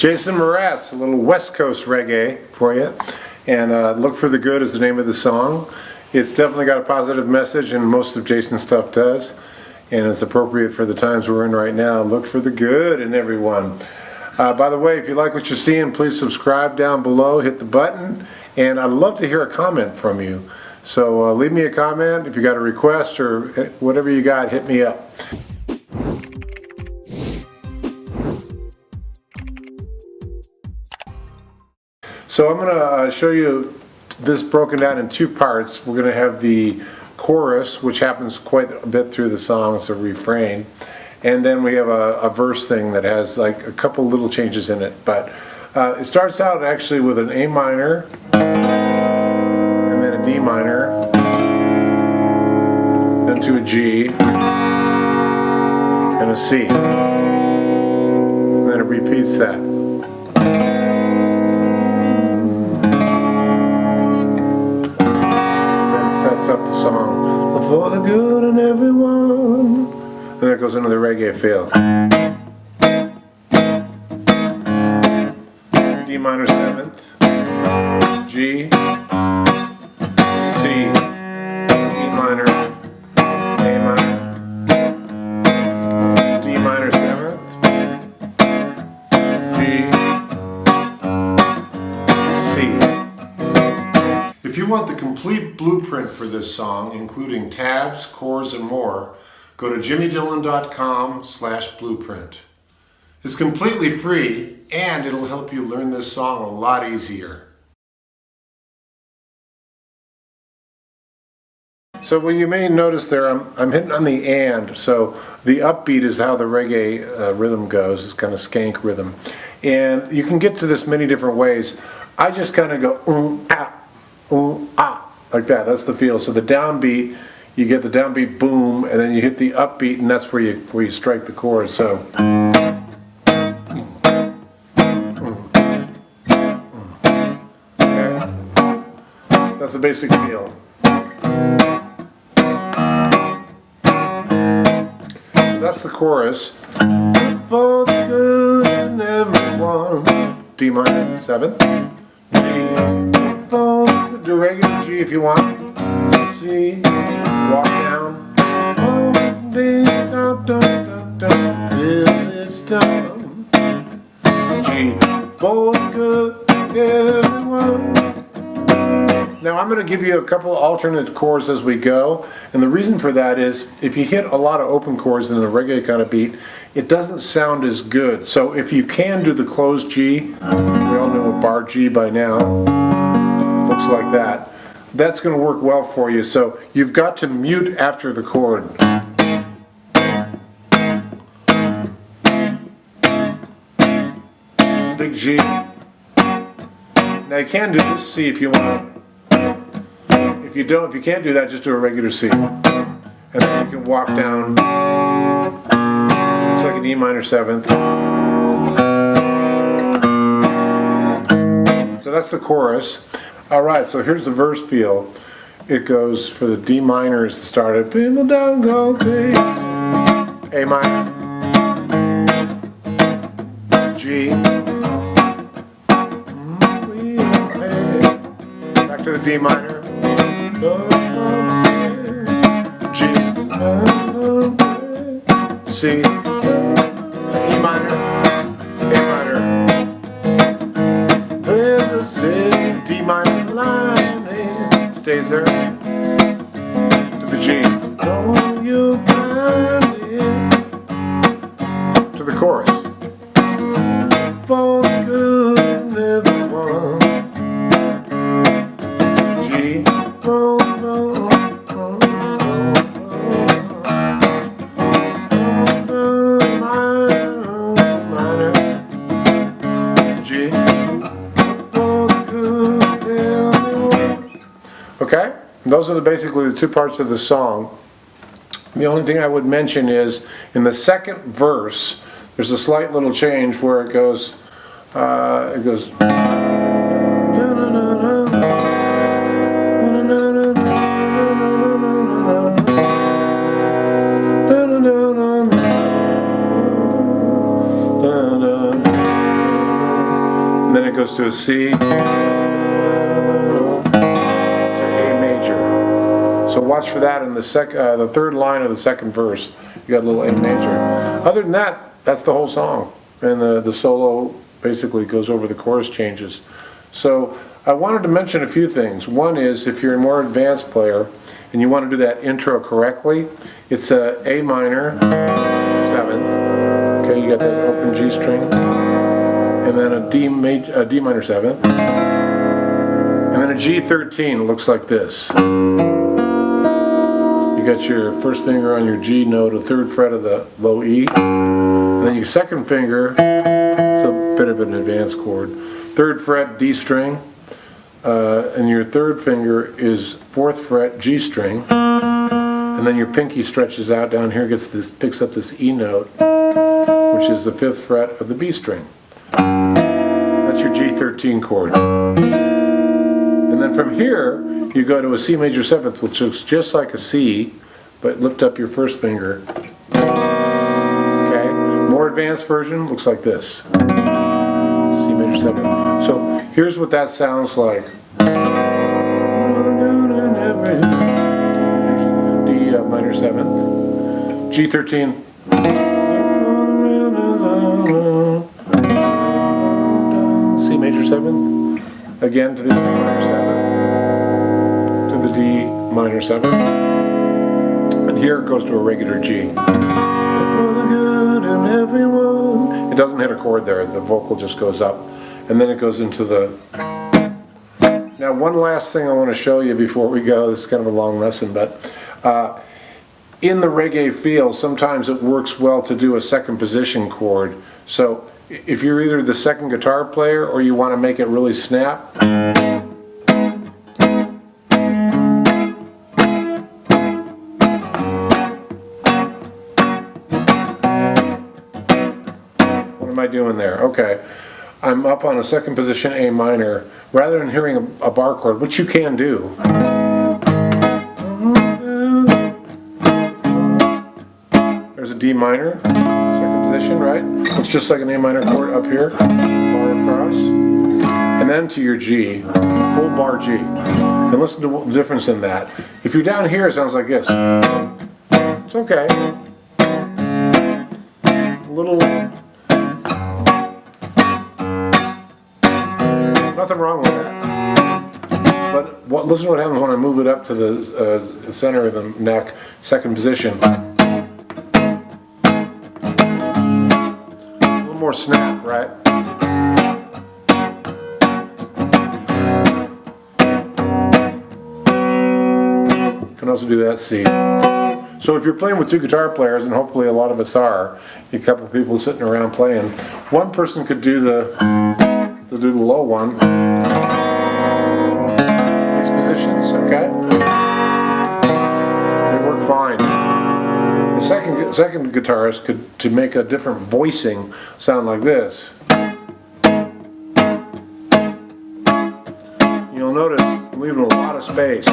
Jason Mraz, a little West Coast reggae for you. And Look for the Good is the name of the song. It's definitely got a positive message, and most of Jason's stuff does. And it's appropriate for the times we're in right now. Look for the good in everyone. By the way, if you like what you're seeing, please subscribe down below, hit the button, and I'd love to hear a comment from you. So leave me a comment. If you got a request or whatever you got, hit me up. So I'm going to show you this broken down in two parts. We're going to have the chorus, which happens quite a bit through the song, it's a refrain. And then we have a verse thing that has like a couple little changes in it. But it starts out actually with an A minor, and then a D minor, then to a G, and a C. And then it repeats that. Sets up the song, for the good in everyone, and then it goes into the reggae feel. D minor 7th, G, C, E minor, A minor, D minor 7th, G, C. If you want the complete blueprint for this song, including tabs, chords, and more, go to jimmydillon.com/blueprint. It's completely free, and it'll help you learn this song a lot easier. So what you may notice there, I'm hitting on the and, so the upbeat is how the reggae rhythm goes. It's kind of skank rhythm. And you can get to this many different ways. I just kind of go ah, ah, like that. That's the feel. So the downbeat, you get the downbeat boom, and then you hit the upbeat, and that's where you strike the chord. So okay. That's the basic feel. So that's the chorus. For the good in everyone. D minor 7th. G. Do regular G if you want. C, walk down. It's done. G, for good, everyone. Now I'm going to give you a couple of alternate chords as we go, and the reason for that is if you hit a lot of open chords in a reggae kind of beat, it doesn't sound as good. So if you can do the closed G, we all know a bar G by now. Looks like that. That's going to work well for you. So you've got to mute after the chord. Big G. Now you can do this C if you want. If you can't do that, just do a regular C. And then you can walk down. It's like an E minor 7th. So that's the chorus. Alright, so here's the verse feel. It goes for the D minor is the start of people don't go crazy. A minor, G, back to the D minor, G, C, E minor, A minor. There's a C, D minor line, stays there, to the G, oh, you find it, to the chorus, for the good in everyone, G, oh, minor, G. Okay, those are basically the two parts of the song. The only thing I would mention is in the second verse, there's a slight little change where it goes. goes to a C to A major. So watch for that in the third line of the second verse. You got a little A major. Other than that, that's the whole song. And the solo basically goes over the chorus changes. So I wanted to mention a few things. One is, if you're a more advanced player and you want to do that intro correctly, it's a A minor 7th. Okay, you got that open G string, and then a D minor 7th, and then a G13. It looks like this. You got your first finger on your G note, a 3rd fret of the low E, and then your second finger, it's a bit of an advanced chord, 3rd fret D string, and your 3rd finger is 4th fret G string, and then your pinky stretches out down here, picks up this E note, which is the 5th fret of the B string. That's your G13 chord. And then from here, you go to a C major 7th, which looks just like a C, but lift up your first finger. Okay, more advanced version looks like this. C major 7th. So here's what that sounds like. D minor 7th, G13. C major 7th, again to the D minor 7th, to the D minor 7th, and here it goes to a regular G. It doesn't hit a chord there, the vocal just goes up, and then it goes into the... Now one last thing I want to show you before we go, this is kind of a long lesson, but in the reggae feel, sometimes it works well to do a second position chord. So if you're either the second guitar player or you want to make it really snap, what am I doing there? Okay, I'm up on a second position A minor. Rather than hearing a bar chord, which you can do, there's a D minor, second position, right? Looks just like an A minor chord up here, bar across, and then to your G, full bar G. And listen to the difference in that. If you're down here, it sounds like this. It's okay. A little... Nothing wrong with that. But listen to what happens when I move it up to the center of the neck, second position. A little more snap, right? You can also do that C. So if you're playing with two guitar players, and hopefully a lot of us are, a couple of people sitting around playing, one person could do the low one. These positions, okay? They work fine. The second guitarist could, to make a different voicing, sound like this. You'll notice I'm leaving a lot of space.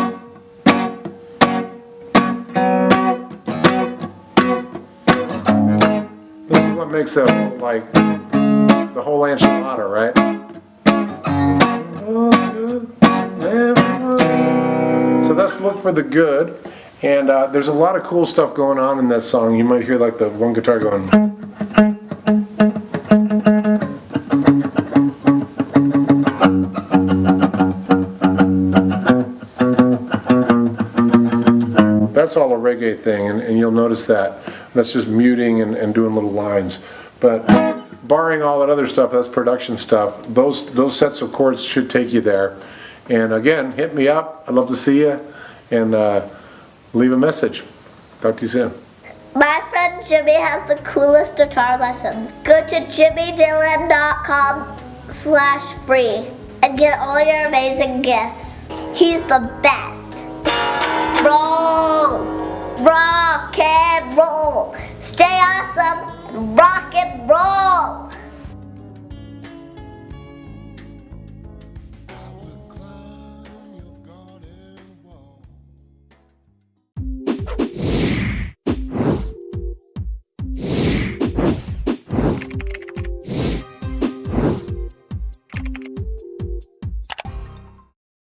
This is what makes a like the whole enchilada, right? So let's look for the good, and there's a lot of cool stuff going on in that song. You might hear like the one guitar going. That's all a reggae thing, and you'll notice that. That's just muting and doing little lines. But barring all that other stuff, that's production stuff. Those sets of chords should take you there. And again, hit me up. I'd love to see you, and leave a message. Talk to you soon. My friend Jimmy has the coolest guitar lessons. Go to jimmydillon.com/free and get all your amazing gifts. He's the best. Roll, rock and roll. Stay awesome and rock and roll.